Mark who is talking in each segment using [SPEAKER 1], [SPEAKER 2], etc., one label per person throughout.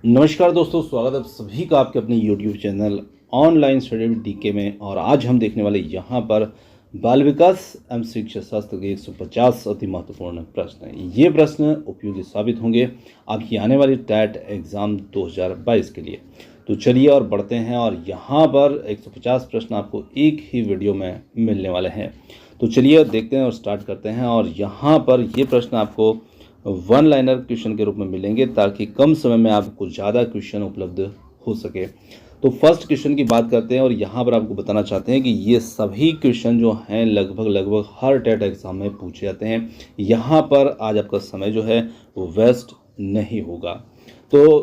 [SPEAKER 1] नमस्कार दोस्तों, स्वागत है आप सभी का आपके अपने YouTube channel online study with DK में। और आज हम देखने वाले यहाँ पर बाल विकास एवं शिक्षा शास्त्र के 150 अति महत्वपूर्ण प्रश्न हैं। ये प्रश्न उपयोगी साबित होंगे आपकी आने वाली टैट एग्ज़ाम 2022 के लिए। तो चलिए और बढ़ते हैं, और यहाँ पर 150 प्रश्न आपको एक ही वीडियो में मिलने वाले हैं। तो चलिए देखते हैं और स्टार्ट करते हैं। और यहाँ पर ये प्रश्न आपको वन लाइनर क्वेश्चन के रूप में मिलेंगे ताकि कम समय में आपको ज़्यादा क्वेश्चन उपलब्ध हो सके। तो फर्स्ट क्वेश्चन की बात करते हैं, और यहाँ पर आपको बताना चाहते हैं कि ये सभी क्वेश्चन जो हैं लगभग हर टेट एग्ज़ाम में पूछे जाते हैं। यहाँ पर आज आपका समय जो है वो वेस्ट नहीं होगा। तो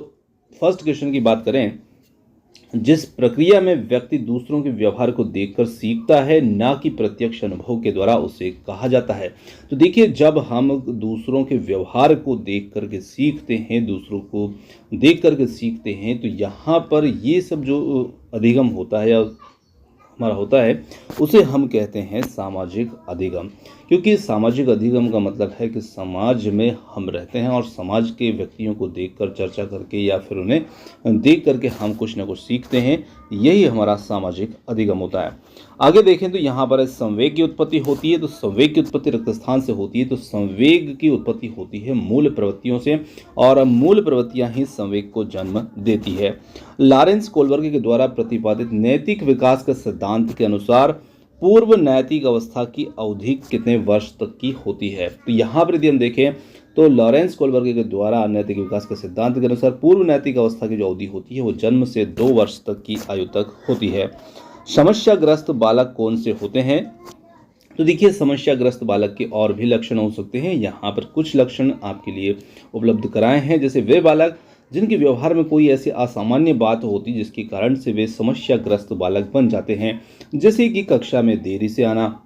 [SPEAKER 1] फर्स्ट क्वेश्चन की बात करें, जिस प्रक्रिया में व्यक्ति दूसरों के व्यवहार को देखकर सीखता है, ना कि प्रत्यक्ष अनुभव के द्वारा, उसे कहा जाता है। तो देखिए, जब हम दूसरों के व्यवहार को देख करके सीखते हैं, दूसरों को देख करके सीखते हैं, तो यहाँ पर ये सब जो अधिगम होता है या हमारा होता है, उसे हम कहते हैं सामाजिक अधिगम। क्योंकि सामाजिक अधिगम का मतलब है कि समाज में हम रहते हैं और समाज के व्यक्तियों को देखकर, चर्चा करके या फिर उन्हें देख करके हम कुछ ना कुछ सीखते हैं। यही हमारा सामाजिक अधिगम होता है। आगे देखें तो यहाँ पर संवेग की उत्पत्ति होती है। तो संवेग की उत्पत्ति रक्त स्थान से होती है। तो संवेग की उत्पत्ति होती है मूल प्रवृत्तियों से, और मूल प्रवृत्तियां ही संवेग को जन्म देती है। लॉरेंस कोलबर्ग के द्वारा प्रतिपादित नैतिक विकास के सिद्धांत के अनुसार पूर्व नैतिक अवस्था की अवधि कितने वर्ष तक की होती है। तो यहाँ पर यदि हम देखें तो लॉरेंस कोलबर्ग के द्वारा नैतिक विकास के सिद्धांत के अनुसार पूर्व नैतिक अवस्था की जो अवधि होती है वो जन्म से 2 वर्ष तक की आयु तक होती है। समस्याग्रस्त बालक कौन से होते हैं? तो देखिए, समस्याग्रस्त बालक के और भी लक्षण हो सकते हैं। यहाँ पर कुछ लक्षण आपके लिए उपलब्ध कराए हैं। जैसे वे बालक जिनके व्यवहार में कोई ऐसी असामान्य बात होती जिसके कारण से वे समस्याग्रस्त बालक बन जाते हैं, जैसे कि कक्षा में देरी से आना,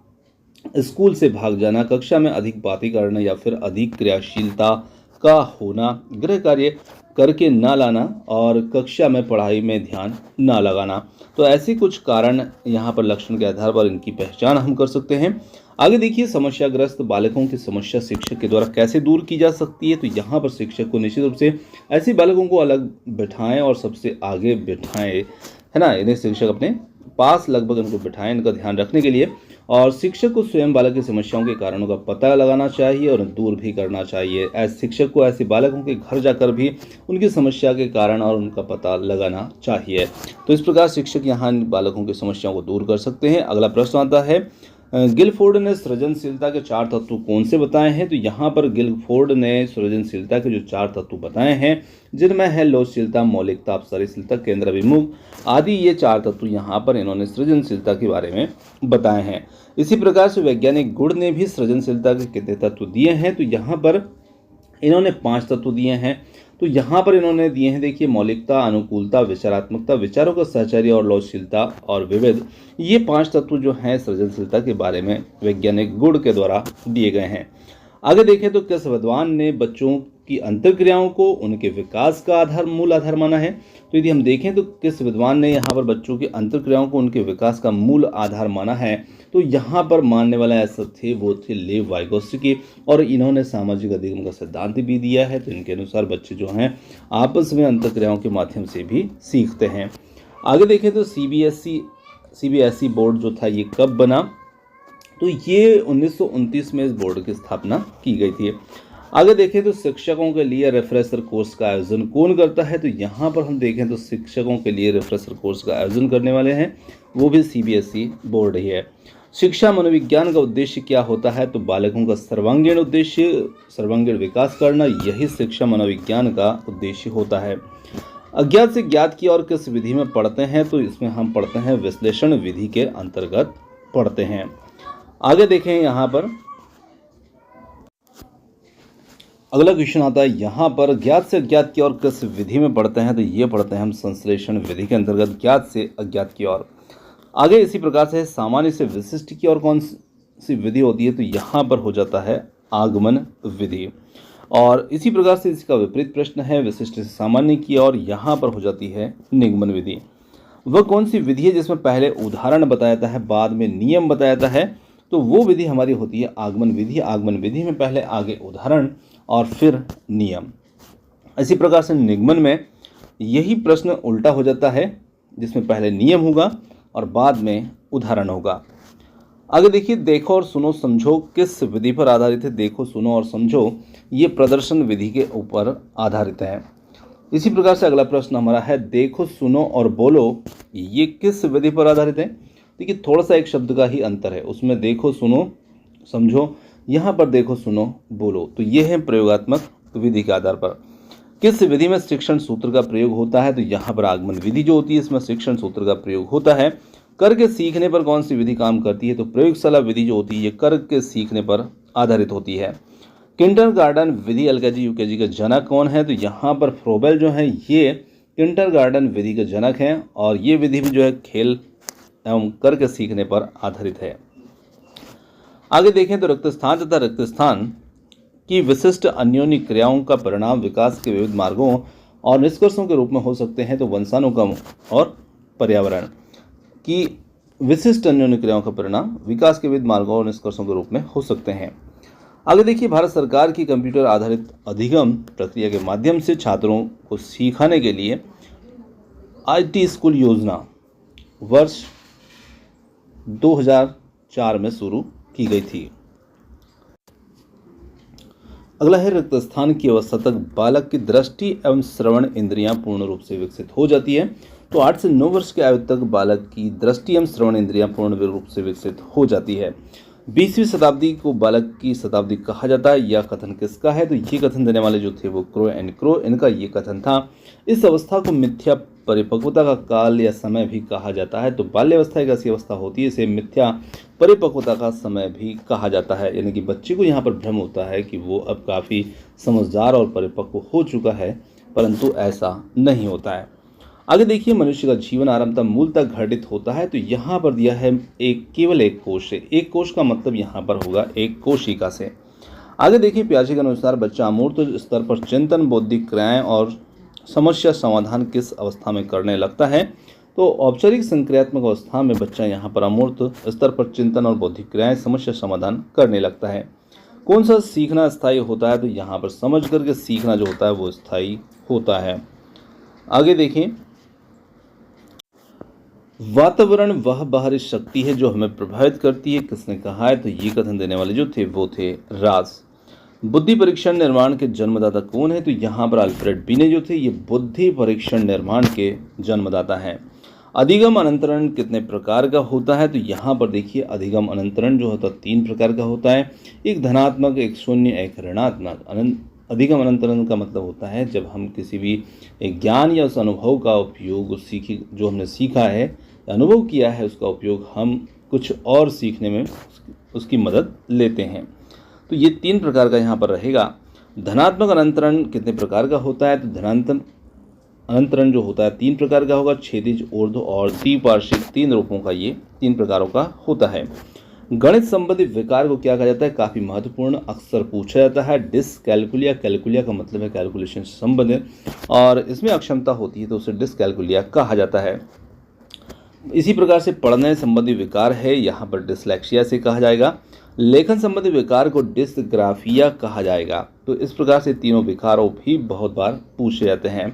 [SPEAKER 1] स्कूल से भाग जाना, कक्षा में अधिक बातें करना, या फिर अधिक क्रियाशीलता का होना, गृह कार्य करके ना लाना, और कक्षा में पढ़ाई में ध्यान ना लगाना। तो ऐसे कुछ कारण यहाँ पर लक्षण के आधार पर इनकी पहचान हम कर सकते हैं। आगे देखिए, समस्याग्रस्त बालकों की समस्या शिक्षक के द्वारा कैसे दूर की जा सकती है। तो यहाँ पर शिक्षक को निश्चित रूप से ऐसे बालकों को अलग बिठाएं और सबसे आगे बिठाएं, है ना। इन्हें शिक्षक अपने पास लगभग इनको बिठाएं इनका ध्यान रखने के लिए। और शिक्षक को स्वयं बालक की समस्याओं के कारणों का पता लगाना चाहिए और दूर भी करना चाहिए। ऐसे शिक्षक को ऐसे बालकों के घर जाकर भी उनकी समस्या के कारण और उनका पता लगाना चाहिए। तो इस प्रकार शिक्षक यहाँ बालकों की समस्याओं को दूर कर सकते हैं। अगला प्रश्न आता है, गिलफोर्ड ने सृजनशीलता के 4 तत्व कौन से बताए हैं। तो यहाँ पर गिलफोर्ड ने सृजनशीलता के जो 4 तत्व बताए हैं, जिनमें है लोचशीलता, मौलिकता, अपसरीशीलता, केंद्राभिमुख आदि, ये 4 तत्व यहाँ पर इन्होंने सृजनशीलता के बारे में बताए हैं। इसी प्रकार से वैज्ञानिक गुण ने भी सृजनशीलता के कितने तत्व दिए हैं। तो यहाँ पर इन्होंने 5 तत्व दिए हैं। तो यहाँ पर इन्होंने दिए हैं, देखिए, मौलिकता, अनुकूलता, विचारात्मकता, विचारों का साहचर्य और लोचशीलता और विविध। ये 5 तत्व जो हैं सृजनशीलता के बारे में वैज्ञानिक गुण के द्वारा दिए गए हैं। आगे देखें तो किस विद्वान ने बच्चों की अंतर्क्रियाओं को उनके विकास का मूल आधार माना है। तो यदि हम देखें तो किस विद्वान ने यहाँ पर बच्चों की अंतर्क्रियाओं को उनके विकास का मूल आधार माना है। तो यहाँ पर मानने वाला ऐसा थे, वो थे लेव वाइगोत्स्की, और इन्होंने सामाजिक अधिगम का सिद्धांत भी दिया है। तो इनके अनुसार बच्चे जो हैं आपस में अंतर्क्रियाओं के माध्यम से भी सीखते हैं। आगे देखें तो सीबीएसई बोर्ड जो था ये कब बना। तो ये 1929 में इस बोर्ड की स्थापना की गई थी। आगे देखें तो शिक्षकों के लिए रिफ्रेशर कोर्स का आयोजन कौन करता है। तो यहाँ पर हम देखें तो शिक्षकों के लिए रिफ्रेशर कोर्स का आयोजन करने वाले हैं वो भी सीबीएसई बोर्ड ही है। शिक्षा मनोविज्ञान का उद्देश्य क्या होता है। तो बालकों का सर्वांगीण विकास करना, यही शिक्षा मनोविज्ञान का उद्देश्य होता है। अज्ञात से ज्ञात की और किस विधि में पढ़ते हैं। तो इसमें हम पढ़ते हैं विश्लेषण विधि के अंतर्गत पढ़ते हैं। आगे देखें, यहाँ पर अगला क्वेश्चन आता है, यहाँ पर ज्ञात से अज्ञात की और किस विधि में पढ़ते हैं। तो ये पढ़ते हैं हम संश्लेषण विधि के अंतर्गत ज्ञात से अज्ञात की ओर। आगे इसी प्रकार से सामान्य से विशिष्ट की और कौन सी विधि होती है। तो यहाँ पर हो जाता है आगमन विधि। और इसी प्रकार से इसका विपरीत प्रश्न है, विशिष्ट से सामान्य की ओर, यहाँ पर हो जाती है निगमन विधि। वह कौन सी विधि है जिसमें पहले उदाहरण बताया जाता है बाद में नियम बताया जाता है। तो वो विधि हमारी होती है आगमन विधि। आगमन विधि में पहले आगे उदाहरण और फिर नियम। इसी प्रकार से निगमन में यही प्रश्न उल्टा हो जाता है, जिसमें पहले नियम होगा और बाद में उदाहरण होगा। आगे देखिए, देखो और सुनो समझो किस विधि पर आधारित है। देखो, सुनो और समझो ये प्रदर्शन विधि के ऊपर आधारित है। इसी प्रकार से अगला प्रश्न हमारा है, देखो सुनो और बोलो ये किस विधि पर आधारित है। देखिए, थोड़ा सा एक शब्द का ही अंतर है, उसमें देखो सुनो समझो, यहाँ पर देखो सुनो बोलो, तो ये है प्रयोगात्मक विधि के आधार पर। किस विधि में शिक्षण सूत्र का प्रयोग होता है, तो यहाँ पर आगमन विधि जो होती है इसमें शिक्षण सूत्र का प्रयोग होता है। करके सीखने पर कौन सी विधि काम करती है, तो प्रयोगशाला विधि जो होती है ये करके सीखने पर आधारित होती है। किंडरगार्टन विधि एलकेजी यूकेजी का जनक कौन है, तो यहाँ पर फ्रोबेल जो है ये किंडरगार्टन विधि के जनक हैं और ये विधि भी जो है खेल एवं करके सीखने पर आधारित है। आगे देखें तो रक्त स्थान तथा रक्त स्थान की विशिष्ट अन्योन्य क्रियाओं का परिणाम विकास के विविध मार्गों और निष्कर्षों के रूप में हो सकते हैं। तो वंशानुक्रम और पर्यावरण की विशिष्ट अन्योन्य क्रियाओं का परिणाम विकास के विविध मार्गों और निष्कर्षों के रूप में हो सकते हैं। आगे देखिए, भारत सरकार की कंप्यूटर आधारित अधिगम प्रक्रिया के माध्यम से छात्रों को सिखाने के लिए IT स्कूल योजना वर्ष 2004 में शुरू की गई थी। अगला है, रक्त स्थान की अवस्था तक बालक की दृष्टि एवं श्रवण इंद्रियां पूर्ण रूप से विकसित हो जाती है। तो 8 से 9 वर्ष की आयु तक बालक की दृष्टि एवं श्रवण इंद्रियां पूर्ण रूप से विकसित हो जाती है। 20वीं शताब्दी को बालक की शताब्दी कहा जाता है। यह कथन किसका है, तो ये कथन देने वाले जो थे वो क्रो एंड क्रो, इनका ये कथन था। इस अवस्था को मिथ्या परिपक्वता का काल या समय भी कहा जाता है। तो बाल्यावस्था एक ऐसी अवस्था होती है, इसे मिथ्या परिपक्वता का समय भी कहा जाता है। यानी कि बच्चे को यहाँ पर भ्रम होता है कि वो अब काफ़ी समझदार और परिपक्व हो चुका है, परंतु ऐसा नहीं होता है। आगे देखिए, मनुष्य का जीवन आरंभतः मूलतः घटित होता है। तो यहाँ पर दिया है केवल एक कोश से। एक कोश का मतलब यहाँ पर होगा एक कोशिका से। आगे देखिए, पियाजे के अनुसार बच्चा अमूर्त स्तर पर चिंतन, बौद्धिक क्रियाएं और समस्या समाधान किस अवस्था में करने लगता है। तो औपचारिक संक्रियात्मक अवस्था में बच्चा यहाँ पर अमूर्त स्तर पर चिंतन और बौद्धिक क्रियाएं, समस्या समाधान करने लगता है। कौन सा सीखना स्थायी होता है, तो यहाँ पर समझ करके सीखना जो होता है वो स्थायी होता है। आगे देखें, वातावरण वह बाहरी शक्ति है जो हमें प्रभावित करती है। किसने कहा है, तो ये कथन देने वाले जो थे वो थे रास। बुद्धि परीक्षण निर्माण के जन्मदाता कौन है, तो यहाँ पर अल्फ्रेड बिने जो थे ये बुद्धि परीक्षण निर्माण के जन्मदाता हैं। अधिगम अनंतरण कितने प्रकार का होता है, तो यहाँ पर देखिए, अधिगम अनंतरण जो होता है 3 प्रकार का होता है। एक धनात्मक, एक शून्य, एक ऋणात्मक। अधिगम अनंतरण का मतलब होता है जब हम किसी भी ज्ञान या उस अनुभव का उपयोग जो हमने सीखा है, अनुभव किया है, उसका उपयोग हम कुछ और सीखने में उसकी मदद लेते हैं। तो ये 3 प्रकार का यहाँ पर रहेगा। धनात्मक अनंतरण कितने प्रकार का होता है, तो धनात्मक अनंतरण जो होता है 3 प्रकार का होगा। क्षैतिज, ऊर्ध्व और द्विपार्श्विक 3 रूपों का ये 3 प्रकारों का होता है। गणित संबंधी विकार को क्या कहा जाता है, काफ़ी महत्वपूर्ण, अक्सर पूछा जाता है। डिसकैलकुलिया, कैलकुलिया का मतलब है कैलकुलेशन से संबंधित, और इसमें अक्षमता होती है तो उसे डिसकैलकुलिया कहा जाता है। इसी प्रकार से पढ़ने संबंधी विकार है, यहाँ पर डिसलेक्सिया से कहा जाएगा। लेखन संबंधी विकार को डिस्ग्राफिया कहा जाएगा। तो इस प्रकार से तीनों विकारों भी बहुत बार पूछे जाते हैं।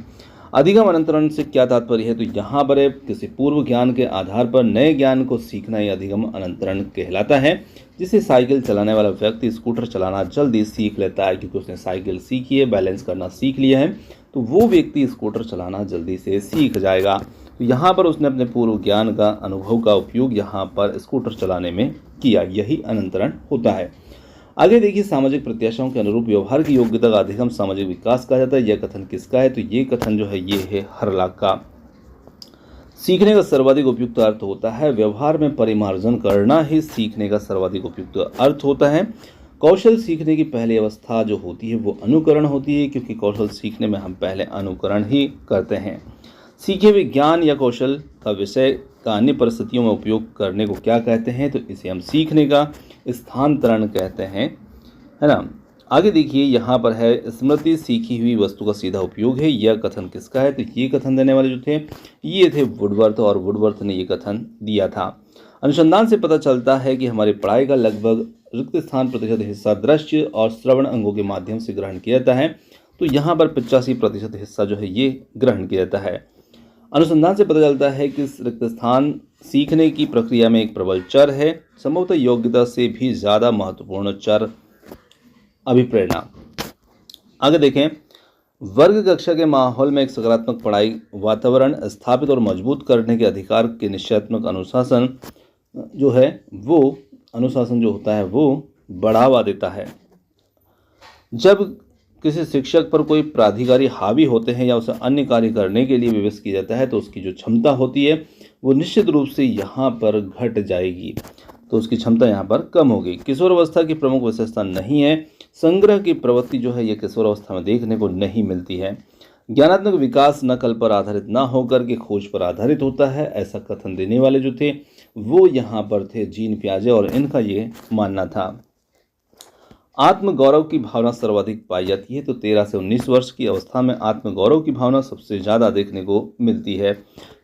[SPEAKER 1] अधिगम अनंतरण से क्या तात्पर्य है, तो यहाँ पर किसी पूर्व ज्ञान के आधार पर नए ज्ञान को सीखना ही अधिगम अनंतरण कहलाता है। जिसे साइकिल चलाने वाला व्यक्ति स्कूटर चलाना जल्दी सीख लेता है, क्योंकि उसने साइकिल सीखी है, बैलेंस करना सीख लिया है, तो वो व्यक्ति स्कूटर चलाना जल्दी से सीख जाएगा। तो यहाँ पर उसने अपने पूर्व ज्ञान का अनुभव का उपयोग यहाँ पर स्कूटर चलाने में किया, यही अनंतरण होता है। आगे देखिए, सामाजिक प्रत्याशाओं के अनुरूप व्यवहार की योग्यता का अधिगम सामाजिक विकास कहा जाता है। यह कथन किसका है, तो ये कथन जो है ये है हरलाक का। सीखने का सर्वाधिक उपयुक्त अर्थ होता है व्यवहार में परिमार्जन करना ही सीखने का सर्वाधिक उपयुक्त अर्थ होता है। कौशल सीखने की पहली अवस्था जो होती है वो अनुकरण होती है, क्योंकि कौशल सीखने में हम पहले अनुकरण ही करते हैं। सीखे हुए ज्ञान या कौशल का विषय का अन्य परिस्थितियों में उपयोग करने को क्या कहते हैं, तो इसे हम सीखने का स्थानांतरण कहते हैं, है ना। आगे देखिए, यहाँ पर है स्मृति सीखी हुई वस्तु का सीधा उपयोग है। यह कथन किसका है, तो ये कथन देने वाले जो थे ये थे वुडवर्थ, और वुडवर्थ ने ये कथन दिया था। अनुसंधान से पता चलता है कि हमारी पढ़ाई का लगभग रिक्त स्थान प्रतिशत हिस्सा दृश्य और श्रवण अंगों के माध्यम से ग्रहण किया जाता है। तो यहाँ पर 85% हिस्सा जो है ये ग्रहण किया जाता है। अनुसंधान से पता चलता है कि रिक्त स्थान सीखने की प्रक्रिया में एक प्रबल चर है, संभवतः योग्यता से भी ज़्यादा महत्वपूर्ण चर अभिप्रेरणा। आगे देखें, वर्ग कक्षा के माहौल में एक सकारात्मक पढ़ाई वातावरण स्थापित और मजबूत करने के अधिकार के निश्चयात्मक अनुशासन जो है वो अनुशासन जो होता है वो बढ़ावा देता है। जब किसी शिक्षक पर कोई प्राधिकारी हावी होते हैं या उसे अन्य कार्य करने के लिए विवश किया जाता है तो उसकी जो क्षमता होती है वो निश्चित रूप से यहाँ पर घट जाएगी, तो उसकी क्षमता यहाँ पर कम होगी। किशोरावस्था की प्रमुख विशेषता नहीं है, संग्रह की प्रवृत्ति जो है ये किशोरावस्था में देखने को नहीं मिलती है। ज्ञानात्मक विकास नकल पर आधारित ना होकर के खोज पर आधारित होता है, ऐसा कथन देने वाले जो थे वो यहाँ पर थे जीन पियाजे और इनका ये मानना था। आत्मगौरव की भावना सर्वाधिक पाई जाती है, तो 13 से 19 वर्ष की अवस्था में आत्मगौरव की भावना सबसे ज़्यादा देखने को मिलती है,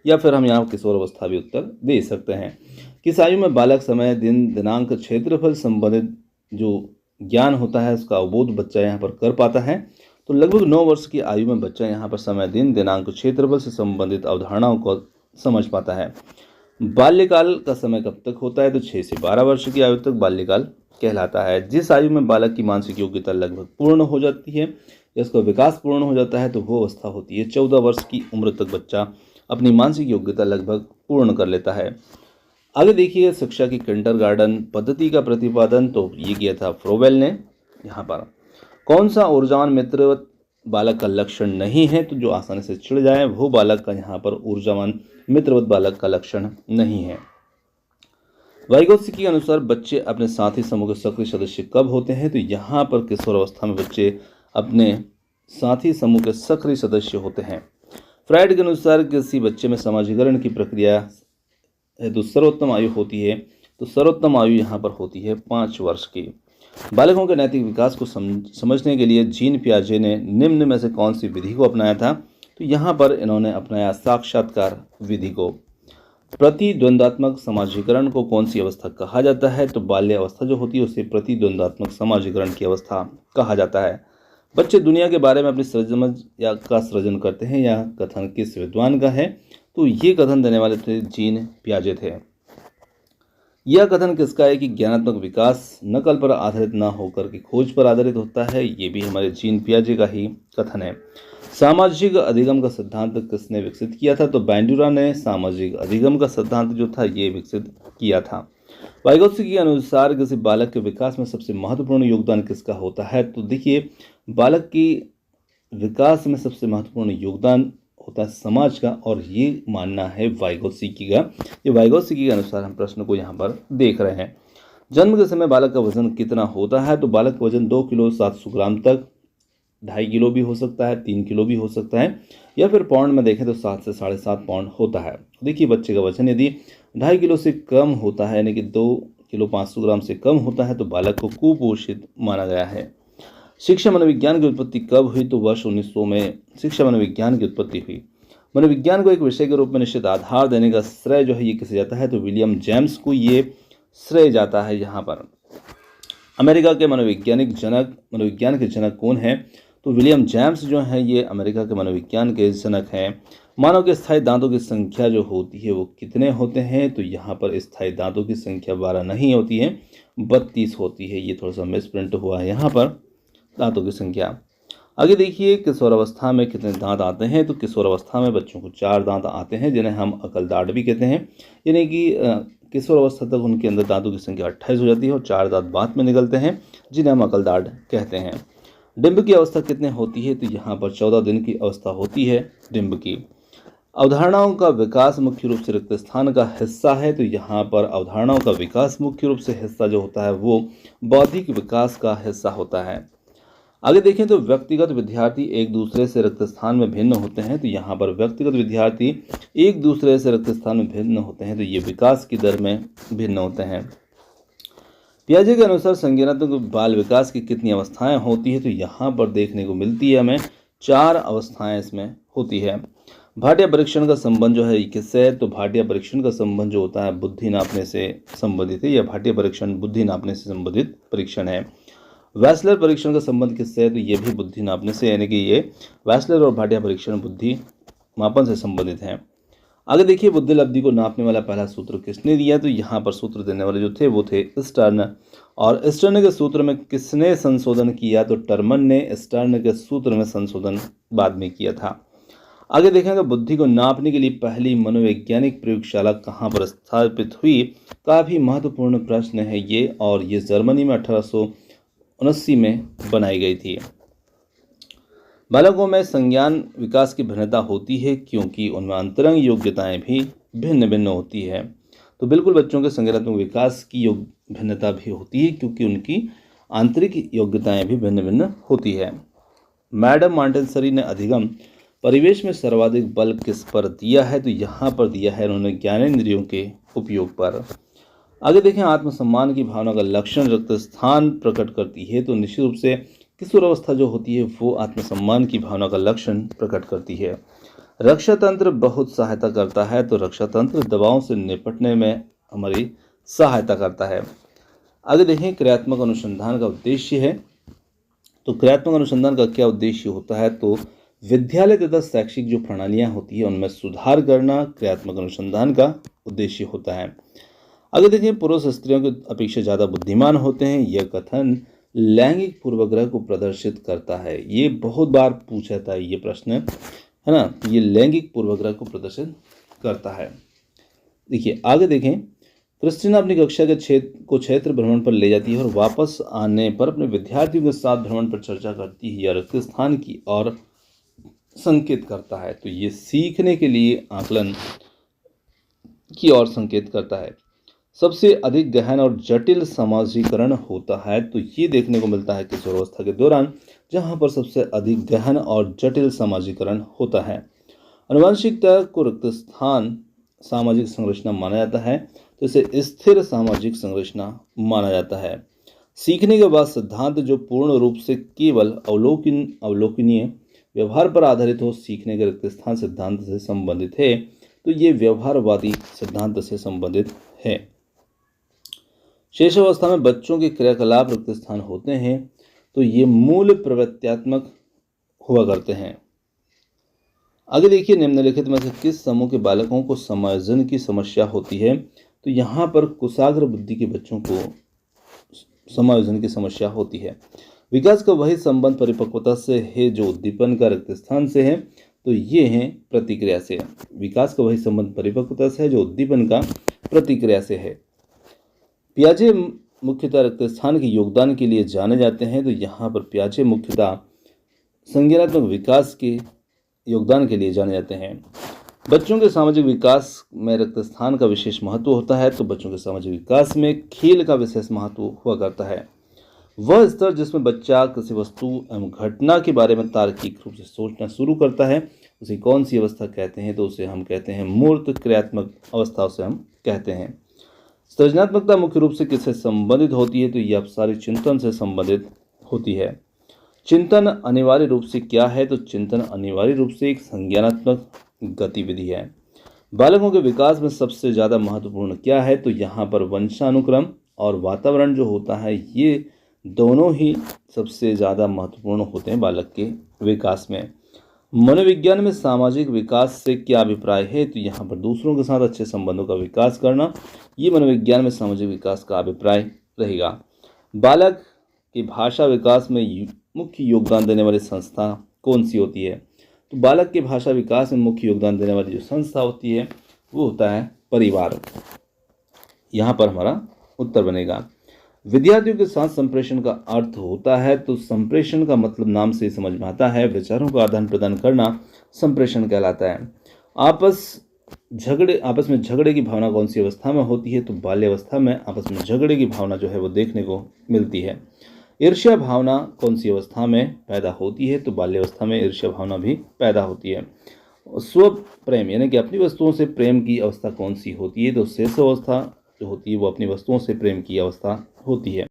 [SPEAKER 1] या फिर हम यहाँ किशोर अवस्था भी उत्तर दे सकते हैं। किस आयु में बालक समय दिन दिनांक क्षेत्रफल संबंधित जो ज्ञान होता है उसका अवबोध बच्चा यहाँ पर कर पाता है, तो लगभग 9 वर्ष की आयु में बच्चा यहाँ पर समय दिन दिनांक क्षेत्रफल से संबंधित अवधारणाओं को समझ पाता है। बाल्यकाल का समय कब तक होता है, तो 6 से 12 वर्ष की आयु तक बाल्यकाल कहलाता है। जिस आयु में बालक की मानसिक योग्यता लगभग पूर्ण हो जाती है या उसका विकास पूर्ण हो जाता है तो वो अवस्था होती है 14 वर्ष की उम्र तक बच्चा अपनी मानसिक योग्यता लगभग पूर्ण कर लेता है। आगे देखिए, शिक्षा की किंडरगार्टन पद्धति का प्रतिपादन तो ये किया था फ्रोवेल ने। यहाँ पर कौन सा ऊर्जावान मित्रवत बालक का लक्षण नहीं है, तो जो आसानी से चिढ़ जाए वो बालक का यहाँ पर ऊर्जावान मित्रवत बालक का लक्षण नहीं है। वाइगोत्स्की के अनुसार बच्चे अपने साथी समूह के सक्रिय सदस्य कब होते हैं, तो यहाँ पर किशोर अवस्था में बच्चे अपने साथी समूह के सक्रिय सदस्य होते हैं। फ्राइड के अनुसार किसी बच्चे में समाजीकरण की प्रक्रिया तो सर्वोत्तम आयु होती है, तो सर्वोत्तम आयु यहाँ पर होती है 5 वर्ष की। बालकों के नैतिक विकास को समझने के लिए जीन पियाजे ने निम्न में से कौन सी विधि को अपनाया था, तो यहाँ पर इन्होंने अपनाया साक्षात्कार विधि को। प्रतिद्वंदात्मक समाजीकरण को कौन सी अवस्था कहा जाता है, तो बाल्य अवस्था जो होती है उसे प्रतिद्वंदात्मक समाजीकरण की अवस्था कहा जाता है। बच्चे दुनिया के बारे में अपनी समझ या का सृजन करते हैं, यह कथन किस विद्वान का है, तो ये कथन देने वाले थे जीन पियाजे थे। यह कथन किसका है कि ज्ञानात्मक विकास नकल पर आधारित ना होकर के खोज पर आधारित होता है, ये भी हमारे जीन पियाजे का ही कथन है। सामाजिक अधिगम का सिद्धांत किसने विकसित किया था, तो बैंडुरा ने सामाजिक अधिगम का सिद्धांत जो था ये विकसित किया था। वाइगोत्स्की के अनुसार किसी बालक के विकास में सबसे महत्वपूर्ण योगदान किसका होता है, तो देखिए बालक की विकास में सबसे महत्वपूर्ण योगदान होता है समाज का, और ये मानना है वाइगोत्स्की का। ये वाइगोत्स्की के अनुसार हम प्रश्न को यहाँ पर देख रहे हैं। जन्म के समय बालक का वजन कितना होता है, तो बालक का वजन 2 किलो 700 ग्राम तक 2.5 किलो भी हो सकता है, 3 किलो भी हो सकता है, या फिर पाउंड में देखें तो 7 से 7.5 पाउंड होता है। देखिए बच्चे का वजन यदि 2.5 किलो से कम होता है, यानी कि 2 किलो 500 ग्राम से कम होता है, तो बालक को कुपोषित माना गया है। शिक्षा मनोविज्ञान की उत्पत्ति कब हुई, तो वर्ष 1900 में शिक्षा मनोविज्ञान की उत्पत्ति हुई। मनोविज्ञान को एक विषय के रूप में निश्चित आधार देने का श्रेय जो है ये किसे जाता है, तो विलियम जेम्स को ये श्रेय जाता है। यहाँ पर अमेरिका के मनोविज्ञान के जनक कौन है, तो विलियम जेम्स जो है ये अमेरिका के मनोविज्ञान के जनक हैं। मानव के स्थायी दांतों की संख्या जो होती है वो कितने होते हैं, तो यहाँ पर स्थायी दांतों की संख्या 12 नहीं होती है, 32 होती है। ये थोड़ा सा मिसप्रिंट हुआ है यहाँ पर दांतों की संख्या। आगे देखिए किशोरावस्था में कितने दांत आते हैं, तो किशोरावस्था में बच्चों को 4 दांत आते हैं जिन्हें हम अकलदाढ़ भी कहते हैं, यानी कि किशोरावस्था तक उनके अंदर दांतों की संख्या 28 हो जाती है और 4 दांत बाद में निकलते हैं जिन्हें हम अकलदाढ़ कहते हैं। डिंब की अवस्था कितने होती है, तो यहाँ पर 14 दिन की अवस्था होती है डिंब की। अवधारणाओं का विकास मुख्य रूप से रिक्त स्थान का हिस्सा है, तो यहाँ पर अवधारणाओं का विकास मुख्य रूप से हिस्सा जो होता है वो बौद्धिक विकास का हिस्सा होता है। आगे देखें तो व्यक्तिगत विद्यार्थी एक दूसरे से रिक्त स्थान में भिन्न होते हैं, तो यहाँ पर व्यक्तिगत विद्यार्थी एक दूसरे से रिक्त स्थान में भिन्न होते हैं, तो ये विकास की दर में भिन्न होते हैं। पियाजे के अनुसार संज्ञानात्मक बाल विकास की कितनी अवस्थाएं होती है, तो यहाँ पर देखने को मिलती है हमें 4 अवस्थाएं इसमें होती है। भाटिया परीक्षण का संबंध जो है किससे है, तो भाटिया परीक्षण का संबंध जो होता है बुद्धि नापने से संबंधित है, या भाटिया परीक्षण बुद्धि नापने से संबंधित परीक्षण है। वैसलर परीक्षण का संबंध किससे है? तो ये भी बुद्धि नापने से, यानी कि ये वैसलर और भाटिया परीक्षण बुद्धि मापन से संबंधित है। आगे देखिए, बुद्धि लब्धि को नापने वाला पहला सूत्र किसने दिया? तो यहाँ पर सूत्र देने वाले जो थे वो थे स्टर्न। और स्टर्न के सूत्र में किसने संशोधन किया? तो टर्मन ने स्टर्न के सूत्र में संशोधन बाद में किया था। आगे देखें तो बुद्धि को नापने के लिए पहली मनोवैज्ञानिक प्रयोगशाला कहाँ पर स्थापित हुई? काफी महत्वपूर्ण प्रश्न है ये, और ये जर्मनी में 1879 में बनाई गई थी। बालकों में संज्ञान विकास की भिन्नता होती है क्योंकि उनमें अंतरंग योग्यताएं भी भिन्न भिन्न होती है। तो बिल्कुल बच्चों के संज्ञानात्मक विकास की भिन्नता भी होती है क्योंकि उनकी आंतरिक योग्यताएं भी भिन्न भिन्न होती है। मैडम मॉन्टेसरी ने अधिगम परिवेश में सर्वाधिक बल किस पर दिया है? तो यहाँ पर दिया है उन्होंने ज्ञानेंद्रियों के उपयोग पर। आगे देखें, आत्मसम्मान की भावना का लक्षण रक्त स्थान प्रकट करती है। तो निश्चित रूप से किशोर अवस्था जो होती है वो आत्मसम्मान की भावना का लक्षण प्रकट करती है। रक्षा तंत्र बहुत सहायता करता है। तो रक्षा तंत्र दबावों से निपटने में हमारी सहायता करता है। आगे देखें, क्रियात्मक अनुसंधान का उद्देश्य है। तो क्रियात्मक अनुसंधान का क्या उद्देश्य होता है? तो विद्यालय तथा शैक्षिक जो प्रणालियां होती है उनमें सुधार करना क्रियात्मक अनुसंधान का उद्देश्य होता है। आगे देखें, पुरुष स्त्रियों की अपेक्षा ज़्यादा बुद्धिमान होते हैं। यह कथन लैंगिक पूर्वाग्रह को प्रदर्शित करता है। ये बहुत बार पूछा था ये प्रश्न, है ना। ये लैंगिक पूर्वाग्रह को प्रदर्शित करता है। देखिए आगे देखें, क्रिस्टीना अपनी कक्षा के क्षेत्र भ्रमण पर ले जाती है और वापस आने पर अपने विद्यार्थियों के साथ भ्रमण पर चर्चा करती है। यह रक्त स्थान की ओर संकेत करता है। तो ये सीखने के लिए आकलन की ओर संकेत करता है। सबसे अधिक गहन और जटिल समाजीकरण होता है। तो ये देखने को मिलता है किशोरावस्था के दौरान, जहाँ पर सबसे अधिक गहन और जटिल समाजीकरण होता है। आनुवंशिकता को रक्त स्थान सामाजिक संरचना माना जाता है। तो इसे स्थिर सामाजिक संरचना माना जाता है। सीखने के बाद सिद्धांत जो पूर्ण रूप से केवल अवलोकनीय व्यवहार पर आधारित हो, सीखने के रक्त स्थान सिद्धांत से संबंधित है। तो ये व्यवहारवादी सिद्धांत से संबंधित है। शेष अवस्था में बच्चों के क्रियाकलाप रक्त स्थान होते हैं। तो ये मूल प्रवृत्त्यात्मक हुआ करते हैं। आगे देखिए, निम्नलिखित में से किस समूह के बालकों को समायोजन की समस्या होती है? तो यहाँ पर कुशाग्र बुद्धि के बच्चों को समायोजन की समस्या होती है। विकास का वही संबंध परिपक्वता से है जो उद्दीपन का रक्त स्थान से है। तो ये हैं प्रतिक्रिया से। विकास का वही संबंध परिपक्वता से है जो उद्दीपन का प्रतिक्रिया से है। पियाजे मुख्यतः रक्त स्थान के योगदान के लिए जाने जाते हैं। तो यहाँ पर पियाजे मुख्यतः संज्ञानात्मक विकास के योगदान के लिए जाने जाते हैं। बच्चों के सामाजिक विकास में रक्त स्थान का विशेष महत्व होता है। तो बच्चों के सामाजिक विकास में खेल का विशेष महत्व हुआ करता है। वह स्तर जिसमें बच्चा किसी वस्तु एवं घटना के बारे में तार्किक रूप से सोचना शुरू करता है, उसे कौन सी अवस्था कहते हैं? तो उसे हम कहते हैं मूर्त क्रियात्मक अवस्था, उसे हम कहते हैं। सृजनात्मकता मुख्य रूप से किससे संबंधित होती है? तो यह अपसारी चिंतन से संबंधित होती है। चिंतन अनिवार्य रूप से क्या है? तो चिंतन अनिवार्य रूप से एक संज्ञानात्मक गतिविधि है। बालकों के विकास में सबसे ज़्यादा महत्वपूर्ण क्या है? तो यहाँ पर वंशानुक्रम और वातावरण जो होता है, ये दोनों ही सबसे ज़्यादा महत्वपूर्ण होते हैं बालक के विकास में। मनोविज्ञान में सामाजिक विकास से क्या अभिप्राय है? तो यहाँ पर दूसरों के साथ अच्छे संबंधों का विकास करना, ये मनोविज्ञान में सामाजिक विकास का अभिप्राय रहेगा। बालक के भाषा विकास में मुख्य योगदान देने वाली संस्था कौन सी होती है? तो बालक के भाषा विकास में मुख्य योगदान देने वाली जो संस्था होती है वो होता है परिवार। यहाँ पर हमारा उत्तर बनेगा। विद्यार्थियों के साथ संप्रेषण का अर्थ होता है। तो संप्रेषण का मतलब नाम से समझ में आता है, विचारों का आदान प्रदान करना संप्रेषण कहलाता है। आपस में झगड़े की भावना कौन सी अवस्था में होती है? तो बाल्यावस्था में आपस में झगड़े की भावना जो है वो देखने को मिलती है। ईर्ष्या भावना कौन सी अवस्था में पैदा होती है? तो बाल्यावस्था में ईर्ष्या भावना भी पैदा होती है। स्व प्रेम यानी कि अपनी वस्तुओं से प्रेम की अवस्था कौन सी होती है? तो शेष अवस्था जो होती है वो अपनी वस्तुओं से प्रेम की अवस्था होती है।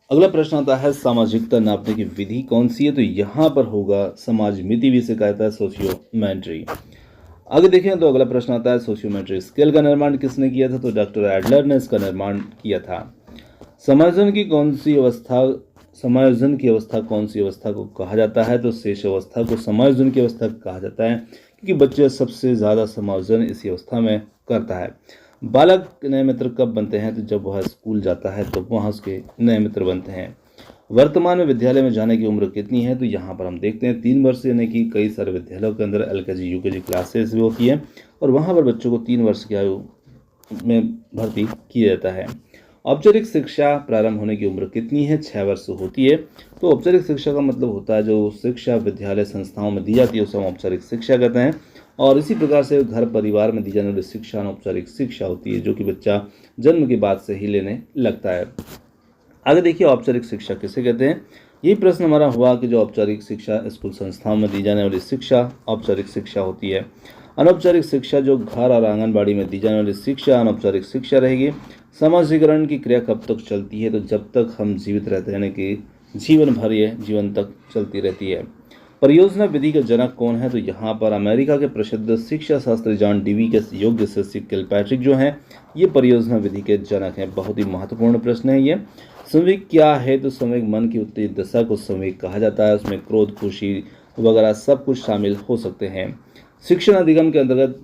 [SPEAKER 1] अगला प्रश्न आता है, सामाजिकता नापने की विधि कौन सी है? तो यहाँ पर होगा समाज मिति भी इसे कहता है सोशियोमेट्री। आगे देखें तो अगला प्रश्न आता है, सोशियोमेट्री स्केल का निर्माण किसने किया था? तो डॉक्टर एडलर ने इसका निर्माण किया था। समायोजन की अवस्था कौन सी अवस्था को कहा जाता है? तो शेष अवस्था को समायोजन की अवस्था कहा जाता है, क्योंकि बच्चे सबसे ज़्यादा समायोजन इसी अवस्था में करता है। बालक नए मित्र कब बनते हैं? तो जब वह स्कूल जाता है तो वहाँ उसके नए मित्र बनते हैं। वर्तमान में विद्यालय में जाने की उम्र कितनी है? तो यहाँ पर हम देखते हैं 3 वर्ष, यानी कि कई सारे विद्यालयों के अंदर LKG UKG क्लासेस भी होती है और वहाँ पर बच्चों को 3 वर्ष की आयु में भर्ती किया जाता है। औपचारिक शिक्षा प्रारंभ होने की उम्र कितनी है? 6 वर्ष होती है। तो औपचारिक शिक्षा का मतलब होता है जो शिक्षा विद्यालय संस्थाओं में दी जाती है उसे हम औपचारिक शिक्षा कहते हैं। और इसी प्रकार से घर परिवार में दी जाने वाली शिक्षा अनौपचारिक शिक्षा होती है, जो कि बच्चा जन्म के बाद से ही लेने लगता है। आगे देखिए, औपचारिक शिक्षा किसे कहते हैं? यही प्रश्न हमारा हुआ कि जो औपचारिक शिक्षा स्कूल संस्थाओं में दी जाने वाली शिक्षा औपचारिक शिक्षा होती है। अनौपचारिक शिक्षा जो घर और आंगनबाड़ी में दी जाने वाली शिक्षा अनौपचारिक शिक्षा रहेगी। समाजीकरण की क्रिया कब तक चलती है? तो जब तक हम जीवित रहते हैं, यानी कि जीवन भर ये जीवन तक चलती रहती है। परियोजना विधि का जनक कौन है? तो यहाँ पर अमेरिका के प्रसिद्ध शिक्षा शास्त्री जॉन डीवी के योग्य शिष्य किलपैट्रिक जो हैं, ये परियोजना विधि के जनक हैं। बहुत ही महत्वपूर्ण प्रश्न है ये। संवेग क्या है? तो संवेग मन की उत्तेजित दशा को संवेग कहा जाता है। उसमें क्रोध, खुशी वगैरह सब कुछ शामिल हो सकते हैं। शिक्षण अधिगम के अंतर्गत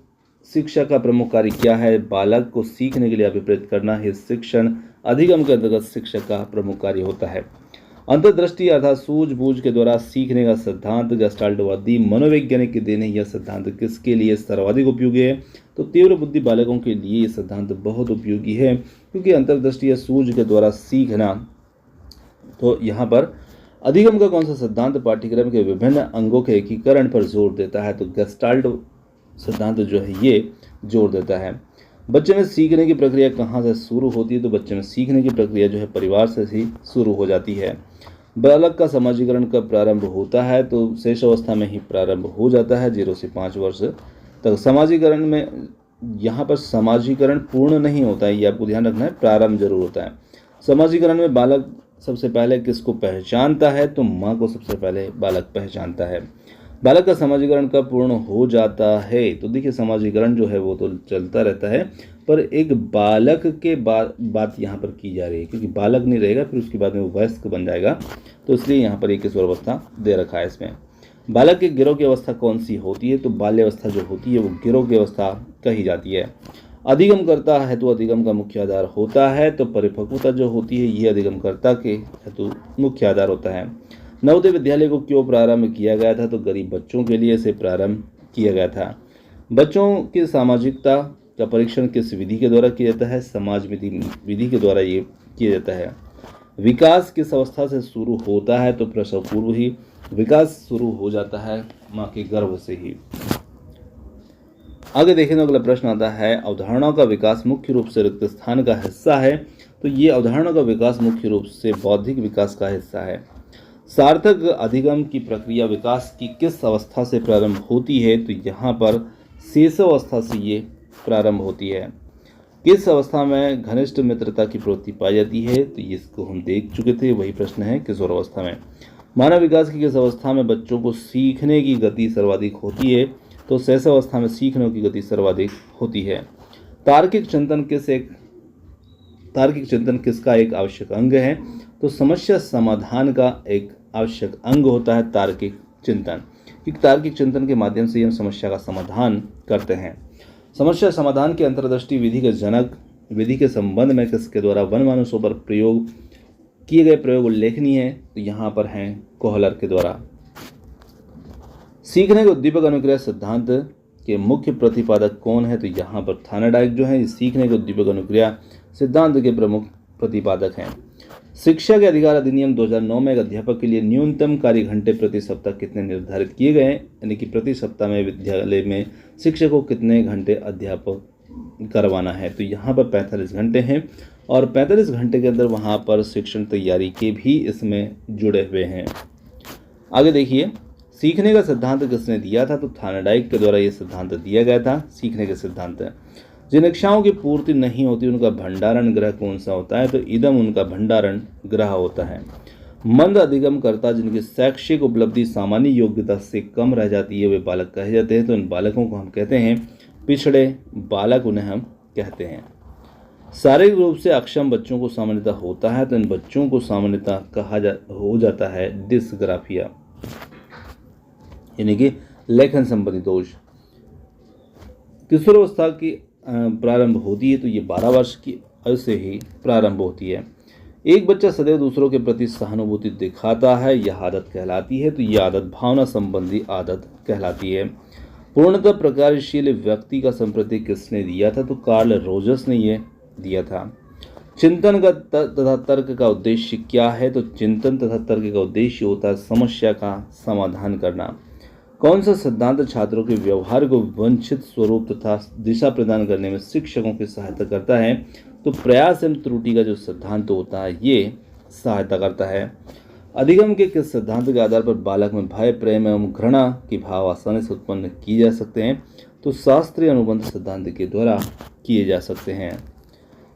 [SPEAKER 1] शिक्षा का प्रमुख कार्य क्या है? बालक को सीखने के लिए अभिप्रेरित करना ही शिक्षण अधिगम के अंतर्गत शिक्षक का प्रमुख कार्य होता है। अंतर्दृष्टि अर्थात सूझबूझ के द्वारा सीखने का सिद्धांत गेस्टाल्टवादी मनोवैज्ञानिक की देन है। यह सिद्धांत किसके लिए सर्वाधिक उपयोगी है? तो तीव्र बुद्धि बालकों के लिए यह सिद्धांत बहुत उपयोगी है, क्योंकि अंतर्दृष्टि या सूझ के द्वारा सीखना। तो यहाँ पर अधिगम का कौन सा सिद्धांत पाठ्यक्रम के विभिन्न अंगों के एकीकरण पर जोर देता है? तो गेस्टाल्ट सिद्धांत जो है ये जोर देता है। बच्चे में सीखने की प्रक्रिया कहाँ से शुरू होती है? तो बच्चे में सीखने की प्रक्रिया जो है परिवार से ही शुरू हो जाती है। बालक का समाजीकरण कब प्रारंभ होता है? तो शेष अवस्था में ही प्रारंभ हो जाता है, 0 से 5 वर्ष तक। समाजीकरण में यहाँ पर समाजीकरण पूर्ण नहीं होता है, ये आपको ध्यान रखना है, प्रारंभ जरूर होता है। समाजीकरण में बालक सबसे पहले किसको पहचानता है? तो माँ को सबसे पहले बालक पहचानता है। बालक का समाजीकरण कब पूर्ण हो जाता है? तो देखिए, समाजीकरण जो है वो तो चलता रहता है, पर एक बालक के बात यहाँ पर की जा रही है, क्योंकि बालक नहीं रहेगा फिर उसके बाद में वो वयस्क बन जाएगा, तो इसलिए यहाँ पर एक किशोर अवस्था दे रखा है इसमें। बालक के गिरोह की अवस्था कौन सी होती है? तो बाल्यावस्था जो होती है वो गिरोह की अवस्था कही जाती है। अधिगम करता हेतु अधिगम का मुख्य आधार होता है। तो परिपक्वता जो होती है ये अधिगमकर्ता के हेतु मुख्य आधार होता है। नवोदय विद्यालय को क्यों प्रारंभ किया गया था? तो गरीब बच्चों के लिए इसे प्रारंभ किया गया था। बच्चों की सामाजिकता का परीक्षण किस विधि के द्वारा किया जाता है? समाज विधि के द्वारा ये किया जाता है। विकास किस अवस्था से शुरू होता है? तो प्रसव पूर्व ही विकास शुरू हो जाता है, माँ के गर्भ से ही। आगे देखें तो अगला प्रश्न आता है, अवधारणाओं का विकास मुख्य रूप से रिक्त स्थान का हिस्सा है। तो ये अवधारणाओं का विकास मुख्य रूप से बौद्धिक विकास का हिस्सा है। सार्थक अधिगम की प्रक्रिया विकास की किस अवस्था से प्रारंभ होती है? तो यहाँ पर शेषावस्था से ये प्रारंभ होती है। किस अवस्था में घनिष्ठ मित्रता की प्रवृत्ति पाई जाती है? तो इसको हम देख चुके थे, वही प्रश्न है किशोर अवस्था में। मानव विकास की किस अवस्था में बच्चों को सीखने की गति सर्वाधिक होती है? तो शेषावस्था में सीखने की गति सर्वाधिक होती है। तार्किक चिंतन किसका एक आवश्यक अंग है? तो समस्या समाधान का एक आवश्यक अंग होता है तार्किक चिंतन, क्योंकि तार्किक चिंतन के माध्यम से हम समस्या का समाधान करते हैं। समस्या समाधान की अंतर्दृष्टि विधि के जनक विधि के संबंध में किसके द्वारा वनमानुषों पर प्रयोग किए गए प्रयोग उल्लेखनीय है? तो यहाँ पर हैं कोहलर के द्वारा। सीखने के उद्दीपक अनुक्रिया सिद्धांत के मुख्य प्रतिपादक कौन है? तो यहाँ पर थार्नडाइक जो है सीखने के उद्दीपक अनुक्रिया सिद्धांत के प्रमुख प्रतिपादक हैं। शिक्षा के अधिकार अधिनियम 2009 में एक अध्यापक के लिए न्यूनतम कार्य घंटे प्रति सप्ताह कितने निर्धारित किए गए हैं? यानी कि प्रति सप्ताह में विद्यालय में शिक्षक को कितने घंटे अध्यापक करवाना है? तो यहाँ पर 45 घंटे हैं, और 45 घंटे के अंदर वहाँ पर शिक्षण तैयारी के भी इसमें जुड़े हुए हैं। आगे देखिए, सीखने का सिद्धांत किसने दिया था? तो थार्नडाइक के द्वारा ये सिद्धांत दिया गया था। सीखने के सिद्धांत जिन इच्छाओं की पूर्ति नहीं होती उनका भंडारण ग्रह कौन सा होता है? तो इदम उनका भंडारण ग्रह होता है। मंद अधिगमकर्ता जिनकी शैक्षिक उपलब्धि सामान्य योग्यता से कम रह जाती है वे बालक कहे जाते हैं। तो इन बालकों को हम कहते हैं पिछड़े बालक, उन्हें हम कहते हैं। शारीरिक रूप से अक्षम बच्चों को सामान्यतः होता है तो इन बच्चों को सामान्यतः हो जाता है डिस्ग्राफिया, यानी कि लेखन संबंधी दोष। किशोरावस्था की प्रारंभ होती है तो ये 12 वर्ष की आयु से ही प्रारंभ होती है। एक बच्चा सदैव दूसरों के प्रति सहानुभूति दिखाता है, यह आदत कहलाती है, तो यह आदत भावना संबंधी आदत कहलाती है। पूर्णतः प्रकारशील व्यक्ति का संप्रति किसने दिया था? तो कार्ल रोजर्स ने यह दिया था। चिंतन का तथा तर्क का उद्देश्य क्या है? तो चिंतन तथा तर्क का उद्देश्य होता है समस्या का समाधान करना। कौन सा सिद्धांत छात्रों के व्यवहार को वांछित स्वरूप तथा दिशा प्रदान करने में शिक्षकों की सहायता करता है? तो प्रयास एवं त्रुटि का जो सिद्धांत होता है ये सहायता करता है। अधिगम के किस सिद्धांत के आधार पर बालक में भय, प्रेम एवं घृणा की भाव आसानी से उत्पन्न किए जा सकते हैं? तो शास्त्रीय अनुबंध सिद्धांत के द्वारा किए जा सकते हैं।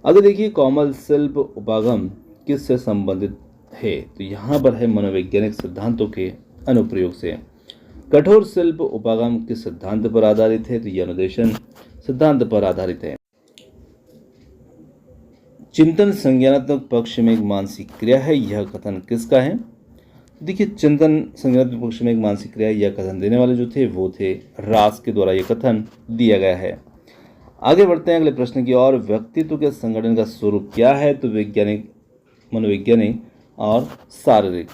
[SPEAKER 1] अगर देखिए कोमल शिल्प उपागम किससे संबंधित है? तो यहाँ पर है मनोवैज्ञानिक सिद्धांतों के अनुप्रयोग से। कठोर शिल्प उपागम किस सिद्धांत पर आधारित है? तो यह अनुदेशन सिद्धांत पर आधारित है। चिंतन संज्ञानात्मक पक्ष में एक मानसिक क्रिया है, यह कथन किसका है? देखिए चिंतन संज्ञानात्मक पक्ष में एक मानसिक क्रिया, यह कथन देने वाले जो थे वो थे रास के द्वारा यह कथन दिया गया है। आगे बढ़ते हैं अगले प्रश्न की ओर। व्यक्तित्व के संगठन का स्वरूप क्या है? तो वैज्ञानिक, मनोवैज्ञानिक और शारीरिक।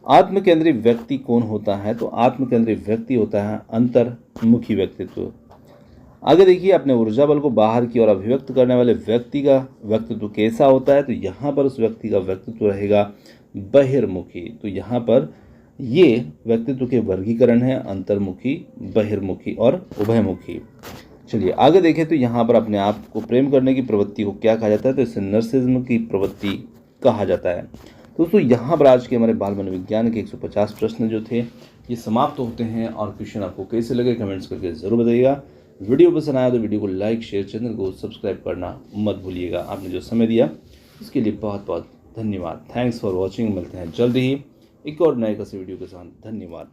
[SPEAKER 1] आत्मकेंद्री व्यक्ति कौन होता है? तो आत्मकेंद्री व्यक्ति होता है अंतर्मुखी व्यक्तित्व। आगे देखिए अपने ऊर्जा बल को बाहर की ओर अभिव्यक्त करने वाले व्यक्ति का व्यक्तित्व कैसा होता है? तो यहाँ पर उस व्यक्ति का व्यक्तित्व रहेगा बहिर्मुखी। तो यहाँ पर ये व्यक्तित्व के वर्गीकरण है अंतर्मुखी, बहिर्मुखी और उभयमुखी। चलिए आगे देखें तो यहाँ पर अपने आप को प्रेम करने की प्रवृत्ति को क्या कहा जाता है? तो इसे नर्सिज्म की प्रवृत्ति कहा जाता है। दोस्तों यहाँ पर आज के हमारे बाल मनोविज्ञान के 150 प्रश्न जो थे ये समाप्त होते हैं। और क्वेश्चन आपको कैसे लगे कमेंट्स करके ज़रूर बताइएगा। वीडियो पसंद आया तो वीडियो को लाइक, शेयर, चैनल को सब्सक्राइब करना मत भूलिएगा। आपने जो समय दिया इसके लिए बहुत बहुत धन्यवाद। Thanks for watching. मिलते हैं जल्दी ही एक और नए किसी वीडियो के साथ। धन्यवाद।